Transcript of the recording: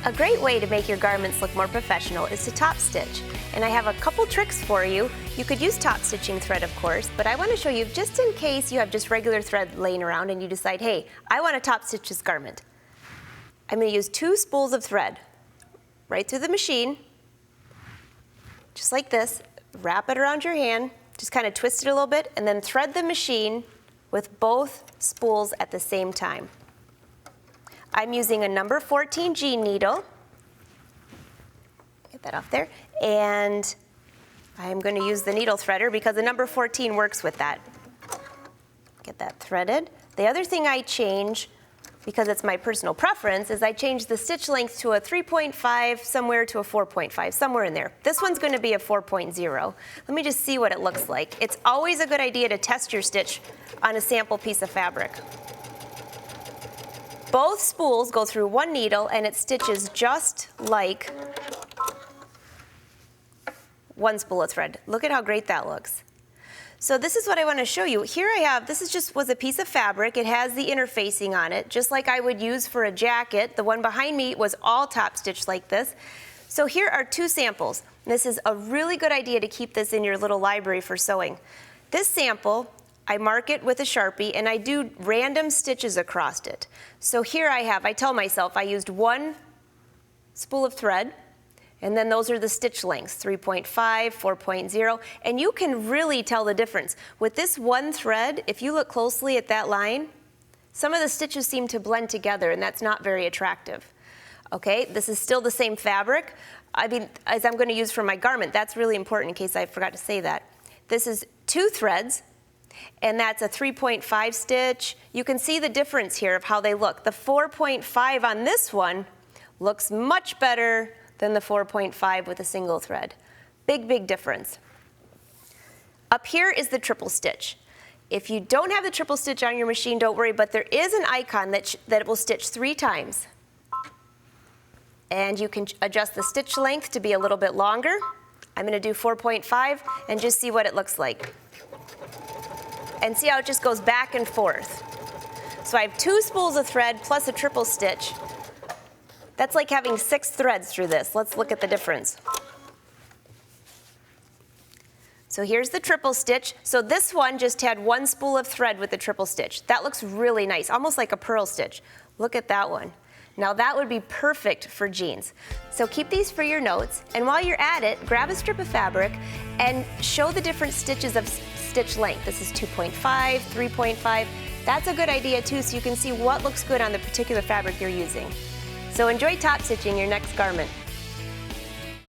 A great way to make your garments look more professional is to top stitch. And I have a couple tricks for you. You could use top stitching thread, of course, but I want to show you just in case you have just regular thread laying around and you decide, hey, I want to top stitch this garment. I'm going to use 2 spools of thread right through the machine, just like this. Wrap it around your hand, just kind of twist it a little bit, and then thread the machine with both spools at the same time. I'm using a number 14 jean needle. Get that off there. And I'm going to use the needle threader because the number 14 works with that. Get that threaded. The other thing I change, because it's my personal preference, is I change the stitch length to a 3.5 somewhere to a 4.5, somewhere in there. This one's going to be a 4.0. Let me just see what it looks like. It's always a good idea to test your stitch on a sample piece of fabric. Both spools go through one needle and it stitches just like one spool of thread. Look at how great that looks. So this is what I want to show you. Here I have, this was a piece of fabric. It has the interfacing on it, just like I would use for a jacket. The one behind me was all top stitched like this. So here are 2 samples. This is a really good idea to keep this in your little library for sewing. This sample, I mark it with a Sharpie and I do random stitches across it. So here I tell myself I used 1 spool of thread, and then those are the stitch lengths, 3.5, 4.0, and you can really tell the difference. With this one thread, if you look closely at that line, some of the stitches seem to blend together and that's not very attractive. Okay, this is still the same fabric, as I'm going to use for my garment. That's really important in case I forgot to say that. This is 2 threads, and that's a 3.5 stitch. You can see the difference here of how they look. The 4.5 on this one looks much better than the 4.5 with a single thread. Big, big difference. Up here is the triple stitch. If you don't have the triple stitch on your machine, don't worry, but there is an icon that it will stitch 3 times. And you can adjust the stitch length to be a little bit longer. I'm going to do 4.5 and just see what it looks like. And see how it just goes back and forth. So I have 2 spools of thread plus a triple stitch. That's like having 6 threads through this. Let's look at the difference. So here's the triple stitch. So this one just had 1 spool of thread with the triple stitch. That looks really nice, almost like a purl stitch. Look at that one. Now that would be perfect for jeans. So keep these for your notes, and while you're at it, grab a strip of fabric and show the different stitches of stitch length. This is 2.5, 3.5. That's a good idea too, so you can see what looks good on the particular fabric you're using. So enjoy top stitching your next garment.